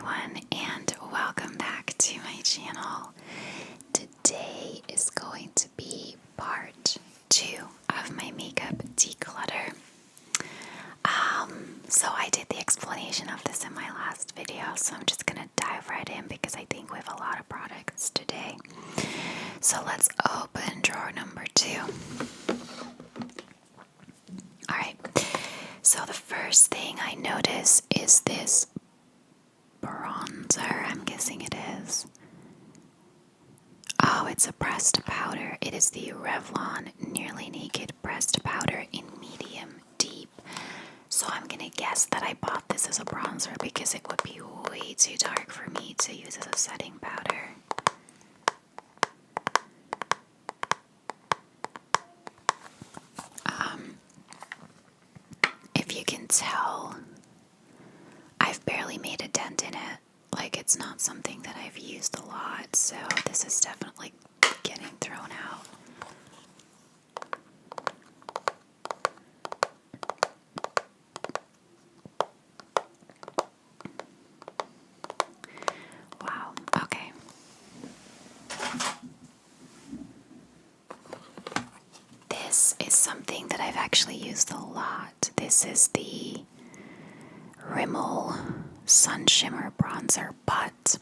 everyone, and welcome back to my channel. Today is going to be part 2 of my makeup declutter. So I did the explanation of this in my last video, so I'm just gonna dive right in because I think we have a lot of products today. So let's open drawer number 2. Alright, so the first thing I notice is this bronzer. I'm guessing it is. Oh, it's a pressed powder. It is the Revlon Nearly Naked Pressed Powder in medium deep. So I'm gonna guess that I bought this as a bronzer because it would be way too dark for me to use as a setting powder. If you can tell, I've barely made a dent in it. Like, it's not something that I've used a lot, so this is definitely getting thrown out. Wow, okay. This is something that I've actually used a lot. This is the Rimmel Sun Shimmer Bronzer, but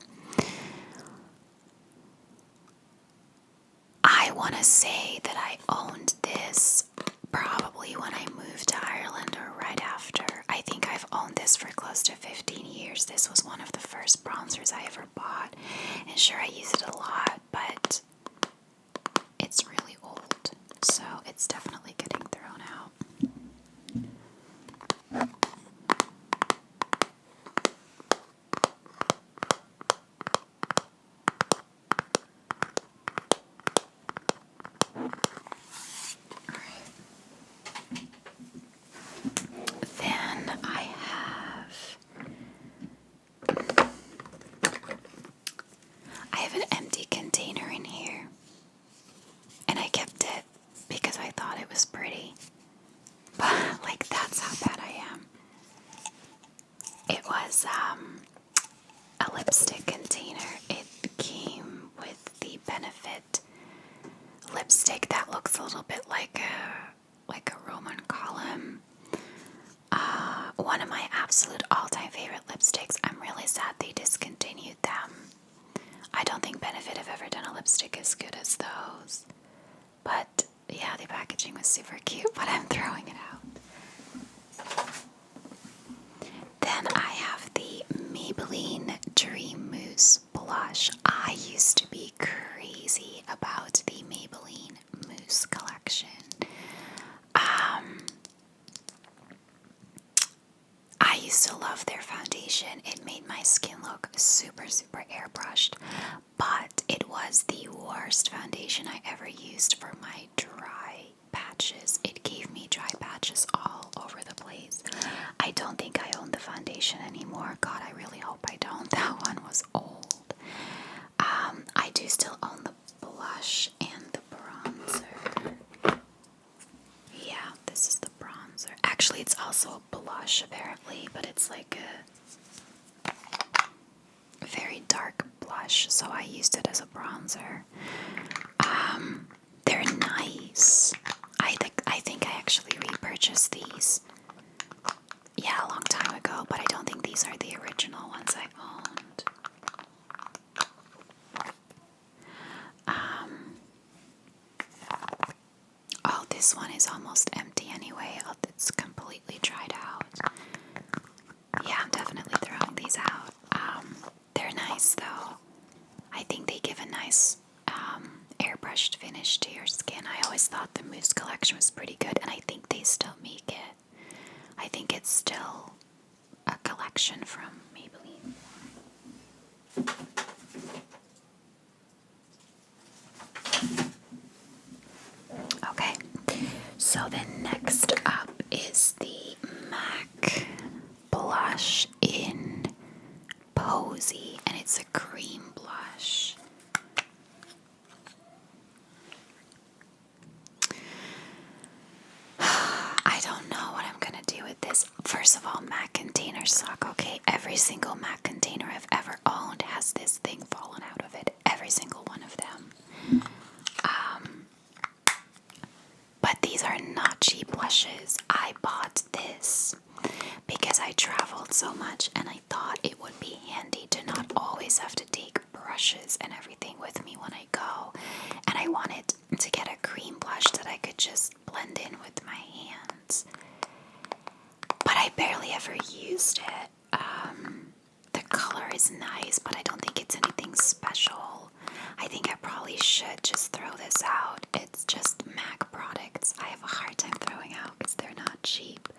I want to say that I owned this probably when I moved to Ireland or right after. I think I've owned this for close to 15 years. This was one of the first bronzers I ever bought, and sure, I use it a lot, but it's really old, so it's definitely getting thrown out. Then I have an empty container in here, and I kept it because I thought it was pretty. But like, that's how bad I am. It was a lipstick container. It came with the Benefit lipstick that looks a little bit like a Roman column. One of my absolute all-time favorite lipsticks. I'm really sad they discontinued them. I don't think Benefit have ever done a lipstick as good as those. But yeah, the packaging was super cute, but I'm throwing it out. Then I have the Maybelline Dream Mousse Blush. I used to be crazy about the Maybelline Mousse collection. I used to love their foundation. It made my skin look super, super airbrushed, but it was the worst foundation I ever used for my dry patches. It gave me dry patches all over the place. I don't think I own the foundation anymore. God, I really hope I don't. That one was old. I do still own the blush and the bronzer. Yeah, this is the bronzer. Actually, it's also a blush apparently, but it's like a very dark blush, so I used it as a bronzer. They're nice. I think I actually repurchased these, yeah, a long time ago, but I don't think these are the original ones I owned. Oh, this one is almost empty anyway. Oh, it's completely dried out. Yeah, I'm definitely throwing these out. They're nice though. I think they give a nice airbrushed finish to your skin. I always thought the Mousse collection was pretty good, and I think they still make it. I think it's still a collection from Maybelline. Okay, so then next up is the MAC blush in Posie, and it's a cream blush. I don't know what I'm gonna do with this. First of all, MAC container container suck, okay? Every single MAC container I've ever owned has this thing fallen out of it. Every single one of them. But these are not cheap blushes. I bought this because I traveled so much and I thought it would be handy to not always have to take brushes and everything with me when I go. And I wanted to get a cream blush that I could just blend in with my hands. But I barely ever used it. The color is nice, but I don't think it's anything special. I think I probably should just throw this out. It's just MAC products. I have a hard time throwing out because they're not cheap.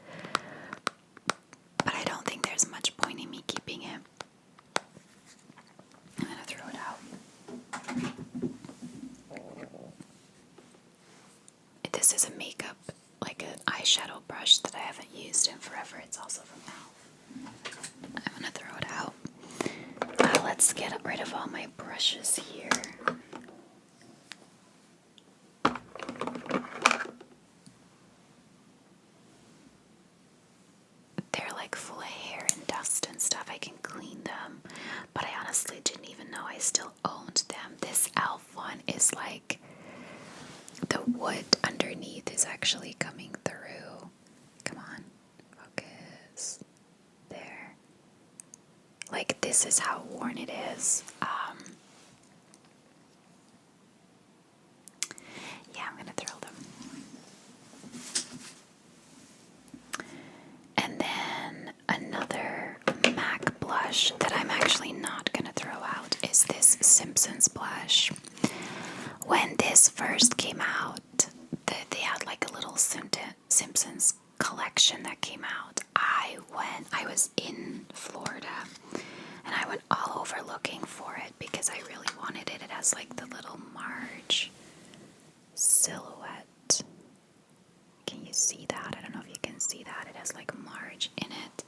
But I don't think there's much point in me keeping it. I'm gonna throw it out. This is a makeup, like an eyeshadow brush that I haven't used in forever. It's also from now. I'm gonna throw it out. Let's get rid of all my brushes here. They're like full of hair and dust and stuff. I can clean them, but I honestly didn't even know I still owned them. This e.l.f. one is like the wood underneath is actually coming through. Come on, focus. There. Like, this is how worn it is. Yeah, I'm gonna throw them. And then another MAC blush that I'm actually not gonna throw out is this Simpsons Blush. When this first came out, they had like a little Simpsons collection that came out. I was in Florida and I went all over looking for it because I really wanted it. It has like the little Marge silhouette. Can you see that? I don't know if you can see that. It has like Marge in it.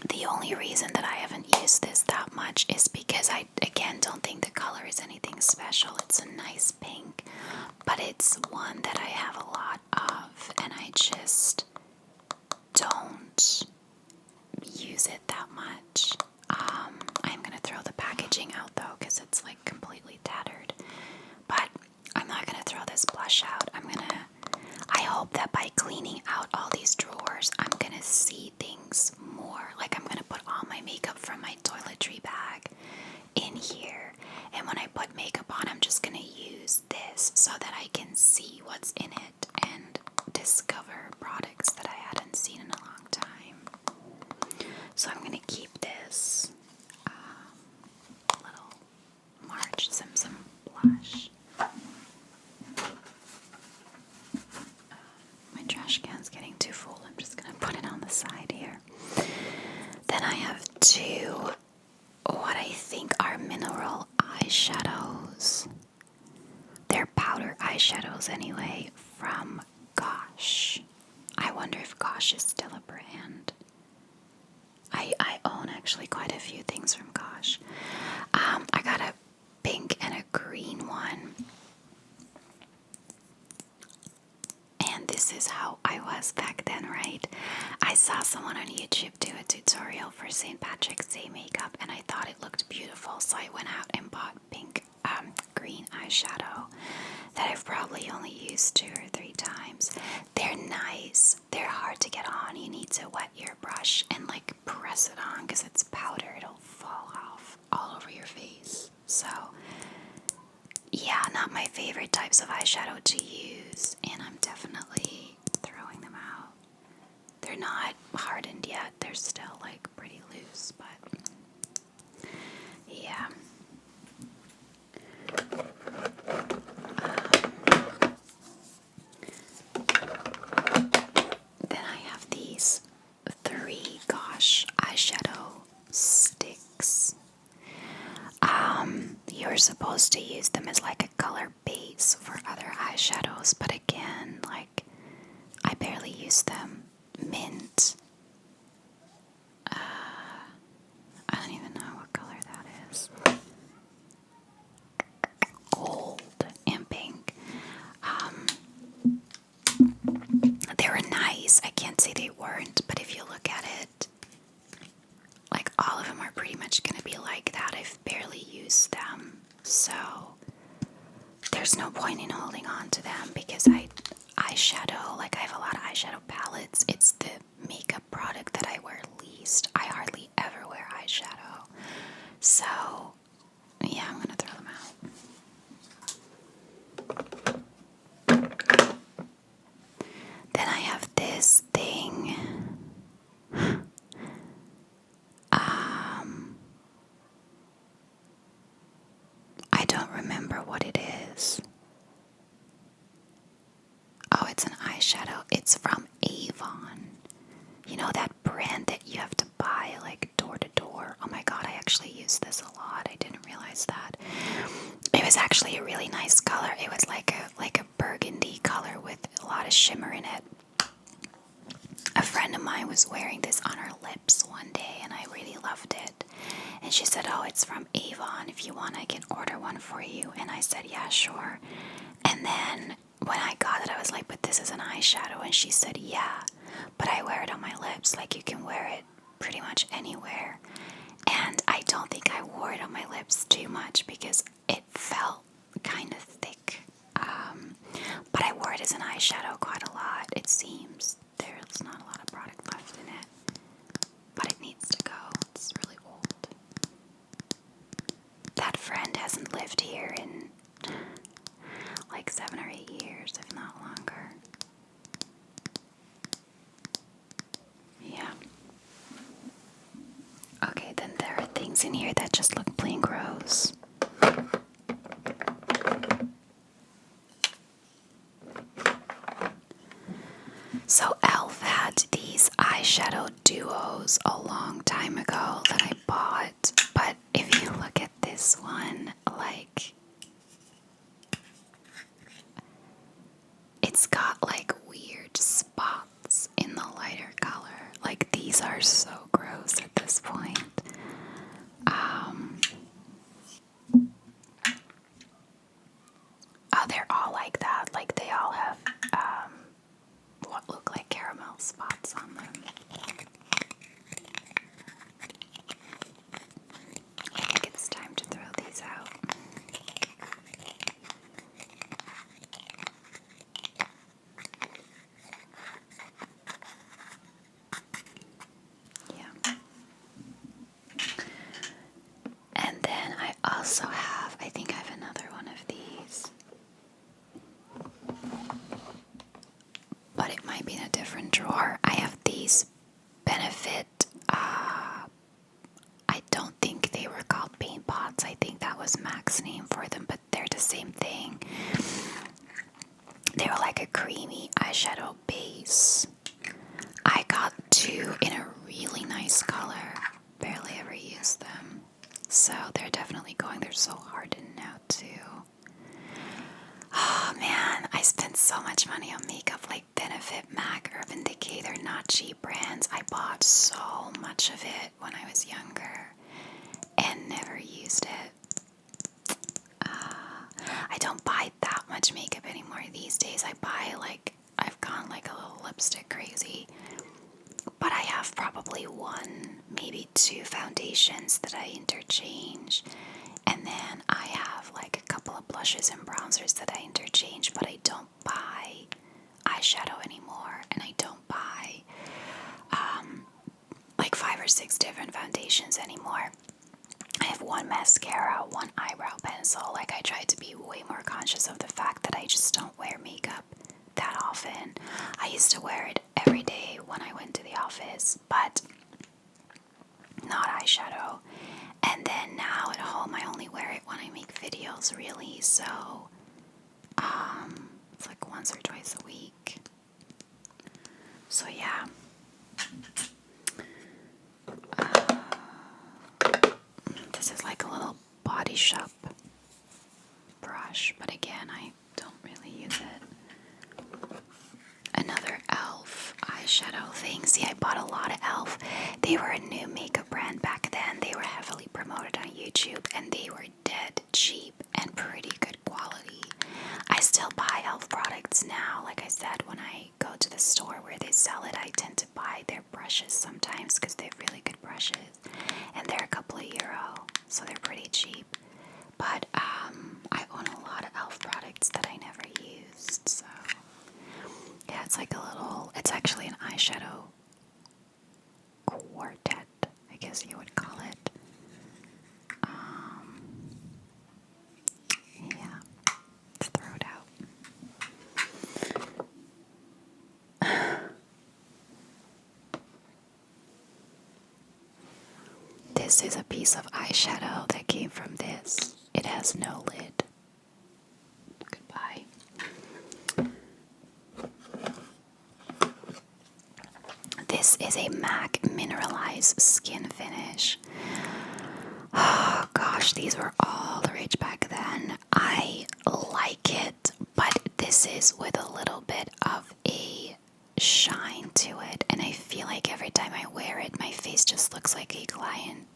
The only reason that I haven't used this that much is because I, again, don't think the color is anything special. It's a nice pink, but it's one that I have a lot of, and I just don't use it that much. I'm going to throw the packaging out, though, because it's, like, completely tattered. But I'm not going to throw this blush out. I hope that by cleaning out all these drawers, I'm going to see things more. Like, I'm going to put all my makeup from my toiletry bag in here. And when I put makeup on, I'm just going to use this so that I can see what's in it and discover products that I hadn't seen in a long time. So I'm going to keep this little Marge Simpson blush. My trash can's getting too full. I'm just going to put it on the side here. Then I have two, what I think are mineral eyeshadows. They're powder eyeshadows anyway, from Gosh. I wonder if Gosh is still a brand. I own actually quite a few things from Gosh. I got a pink and a green one. And this is how I was back then, right? I saw someone on YouTube do a tutorial for St. Patrick's Day makeup, and I thought it looked beautiful, so I went out and bought green eyeshadow that I've probably only used 2 or 3 times. They're nice. They're hard to get on. You need to wet your brush and like press it on because it's powder. It'll fall off all over your face. So yeah, not my favorite types of eyeshadow to use, and I'm definitely throwing them out. They're not hardened yet. They're still like pretty loose, but yeah. Then I have these 3 Gosh eyeshadow sticks. You're supposed to use them as like a color base for other eyeshadows, but again, like, I barely use them. Mint. I don't even know what color that is. Gold and pink. They were nice. I can't say they were all of them are pretty much going to be like that. I've barely used them, so there's no point in holding on to them because eyeshadow, like I have a lot of eyeshadow palettes. It's the makeup product that I wear least. I hardly ever wear eyeshadow. So, yeah, I'm going to throw them out. Then I have this thing. I don't remember what it is. Oh, it's an eyeshadow. It's from Avon. You know that brand that you have to buy like door to door? Oh my god, I actually use this a lot. I didn't realize that. It was actually a really nice color. It was like a burgundy color with a lot of shimmer in it. A friend of mine was wearing this on her lips one day and I really loved it. And she said, oh, it's from Avon. If you want, I can order one for you. And I said, yeah, sure. And then when I got it, I was like, but this is an eyeshadow. And she said, yeah, but I wear it on my lips. Like, you can wear it pretty much anywhere. And I don't think I wore it on my lips too much because it felt kind of thick. But I wore it as an eyeshadow quite a lot. It seems there's not a lot of product left in it. But it needs to go. It's really old. That friend hasn't lived here in like 7 or 8 years, if not longer. Yeah. Okay, then there are things in here that just look plain gross. So Elf had these eyeshadow duos a long time ago that I bought, but if you look at this one, like, it's got like weird spots in the lighter color. Like, these are so gross at this point. Oh, they're all like that. Like, they all have what look like caramel spots on them. I think it's time to throw these out. Yeah. And then I also have, I think I have another one of these. But it might be in a different drawer. I have these Benefit, I don't think they were called paint pots. I think that was Mac's name for them, but they're the same thing. They were like a creamy eyeshadow base. I got two in a really nice color. Barely ever use them. So they're definitely going. They're so hardened now too. Oh man, I spent so much money on makeup, like Benefit, MAC, Urban Decay. They're not cheap brands. I bought so much of it when I was younger and never used it. I don't buy that much makeup anymore these days. I buy like, I've gone like a little lipstick crazy. But I have probably one, maybe two foundations that I interchange. And then I have like a couple of blushes and bronzers that I interchange, but I don't buy eyeshadow anymore. And I don't buy like 5 or 6 different foundations anymore. I have one mascara, one eyebrow pencil. Like, I try to be way more conscious of the fact that I just don't wear makeup that often. I used to wear it every day when I went to the office, but not eyeshadow. And then now at home, I only wear it when I make videos, really. So, it's like once or twice a week. So, yeah. This is like a little Body Shop brush, but again, I don't really use it. Another Elf eyeshadow thing. See, I bought a lot of Elf. They were a new makeup brand back then. They were heavily promoted on YouTube, and they were dead cheap and pretty good quality. I still buy Elf products now. Like I said, when I go to the store where they sell it, I tend to buy their brushes sometimes because they have really good brushes. And quartet, I guess you would call it. Yeah, let's throw it out. This is a piece of eyeshadow that came from this. It has no lid. Goodbye. This is a MAC Mineralize Skinfinish. Oh gosh, these were all the rage back then. I like it, but this is with a little bit of a shine to it, and I feel like every time I wear it, my face just looks like a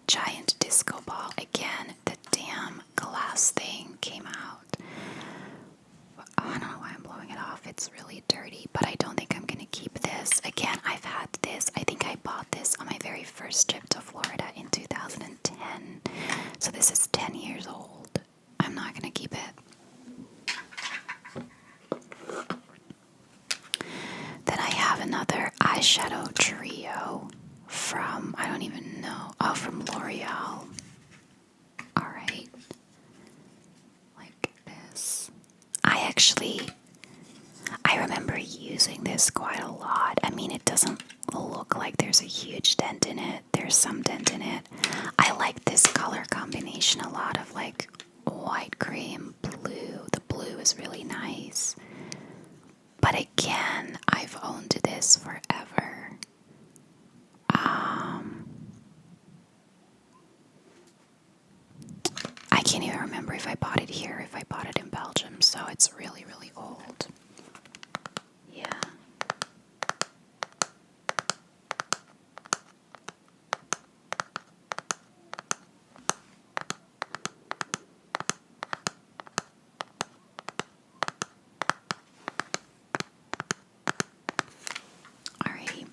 giant disco ball. Again, the damn glass thing came out. I don't know why I'm blowing it off. It's really dirty, but I don't think I'm going to keep this. Again, I've had this. I think I bought this on my very first trip to Florida in 2010. So this is 10 years old. I'm not going to keep it. Then I have another eyeshadow trio from, I don't even know, from L'Oreal. Alright. Like this. I remember using this quite a lot. I mean, it doesn't look like there's a huge dent in it. There's some dent in it. I like this color combination a lot of like white, cream, blue. The blue is really nice. But again, I've owned this forever. I can't even remember if I bought it here or if I bought it in Belgium, so it's really, really old. Yeah. Alrighty.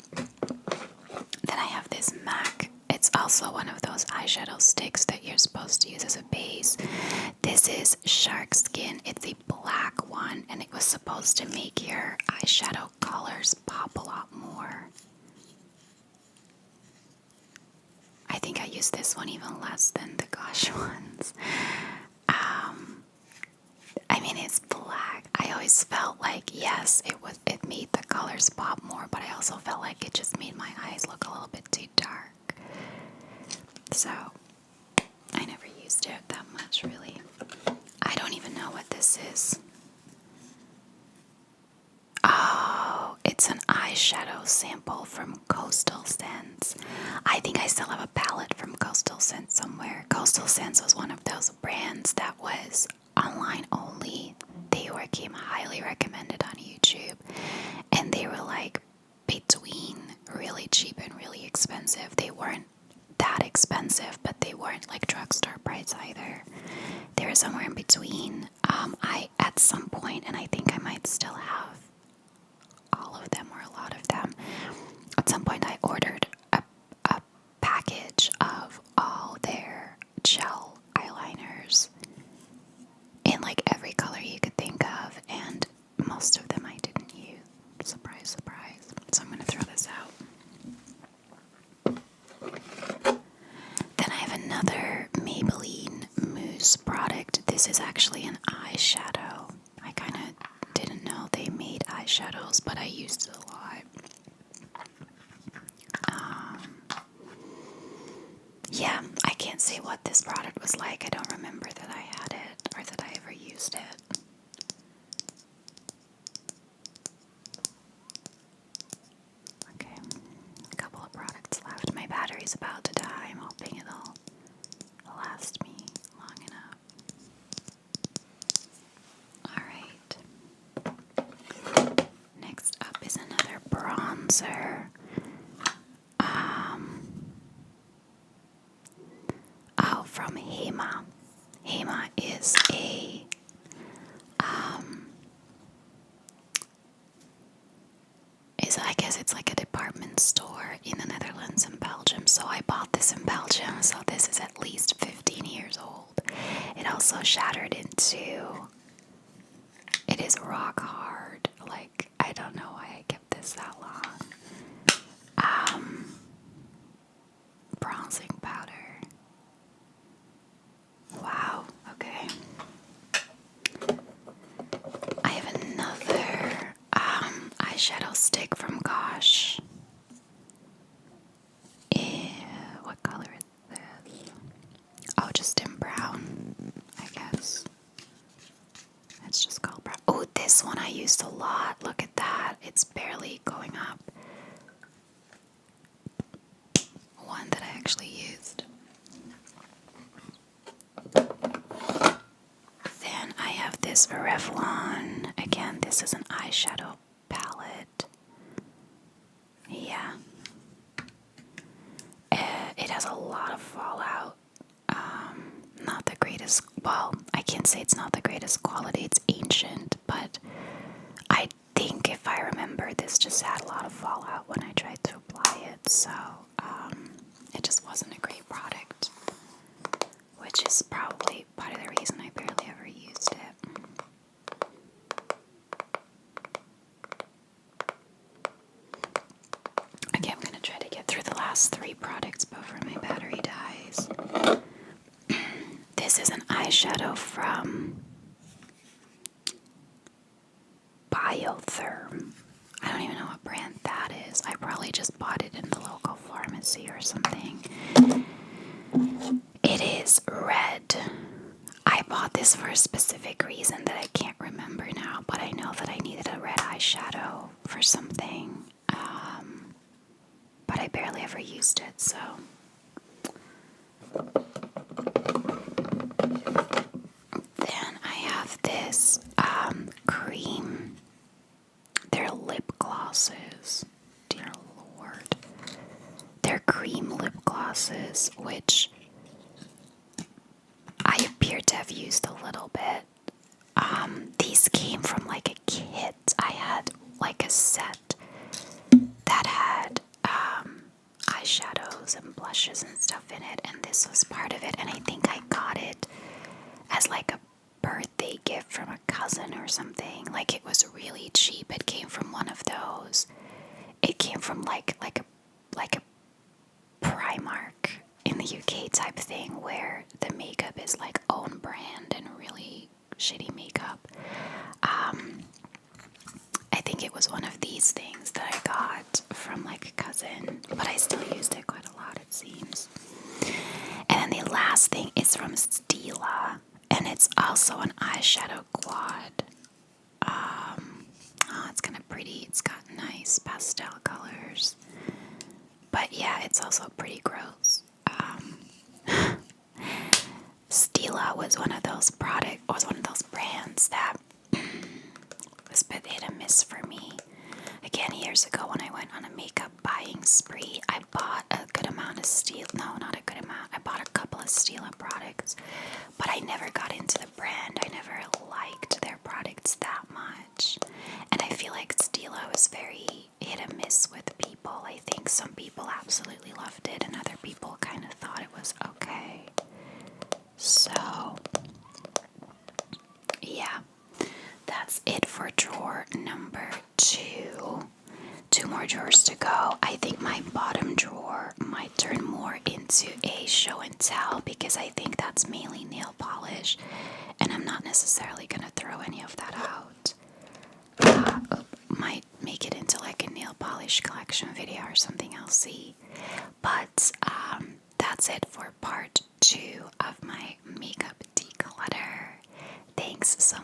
Then I have this MAC. It's also one of those eyeshadow sticks that you're supposed to use as a base. This is Shark Skin. It's a black one, and it was supposed to make your eyeshadow colors pop a lot more. I think I used this one even less than the Gosh ones. I mean, it's black. I always felt like, yes, it made the colors pop more, but I also felt like it just made my eyes look a little bit too dark. So, I never used it that much, really. I don't even know what this is. Oh, it's an eyeshadow sample from Coastal Scents. I think I still have a palette from Coastal Scents somewhere. Coastal Scents was one of those brands that was online only. They came highly recommended on YouTube, and they were like between really cheap and really expensive. They weren't that expensive, but they weren't like drugstore price either. They were somewhere in between. I at some point, and I think I might still have all of them or a lot of them. At some point, I ordered a package of all their gel eyeliners in like every color you could think of, and most of them I didn't use. Surprise, surprise. So I'm going to throw this out. Then I have another Maybelline Mousse product. This is actually an eyeshadow. I kind of didn't know they made eyeshadows, but I used it a lot. Yeah, I can't say what this product was like. I don't remember that I had it or that I ever used it. Okay, a couple of products left. My battery's about to die. I'm hoping it'll last me long enough. Alright. Next up is another bronzer. From Hema. Hema is I guess it's like a department store in the Netherlands and Belgium. So I bought this in Belgium, so this is at least 15 years old. It also shattered into, it is rock hard. Like, I don't know why I kept this that long. bronzing powder. Wow, okay. I have another eyeshadow stick from Gosh. What color is this? Oh, just in brown, I guess. It's just called brown. Oh, this one I used a lot. Look at that. It's barely going up. One that I actually used. Then I have this Revlon. Again, this is an eyeshadow palette. Yeah. It has a lot of fallout. Not the greatest, well, I can't say it's not the greatest quality, it's ancient, but I think if I remember, this just had a lot of fallout when I tried to apply it, so it just wasn't a great product, which is probably part of the reason I barely ever used it. Okay, I'm going to try to get through the last 3 products before my battery dies. This is an eyeshadow from Biotherm. I don't even know what brand that is. I probably just bought it in the local pharmacy or something. It is red. I bought this for a specific reason that I can't remember now, but I know that I needed a red eyeshadow for something. But I barely ever used it, so. Then I have this cream. They're lip glosses. Dear Lord. They're cream lip glosses, which I appear to have used a little bit. These came from like a kit. I had like a set that had eyeshadows and blushes and stuff in it, and this was part of it, and I think I got it as like a birthday gift from a cousin or something. Like, it was really cheap. It came from one of those. It came from like a Primark in the UK type thing where the makeup is like own brand and really shitty makeup. I think it was one of these things that I got from like a cousin, but I still used it quite a lot, it seems. And then the last thing is from Stila, and it's also an eyeshadow quad. It's kind of pretty. It's got nice pastel colors, but yeah, it's also pretty gross. Stila was one of those brands that was a bit hit and miss for me. Again, years ago when I went on a makeup buying spree, I bought a good amount of Stila. No, not a good amount. I bought a couple of Stila products, but I never got into the brand. I never liked their products that much. And I feel like Stila was very hit and miss with people. I think some people absolutely loved it, and other people kind of thought it was okay. So, yeah. That's it for drawer number 2. 2 more drawers to go. I think my bottom drawer might turn more into a show and tell because I think that's mainly nail polish, and I'm not necessarily going to throw any of that out. Might make it into like a nail polish collection video or something, I'll see. But that's it for part 2 of my makeup declutter. Thanks so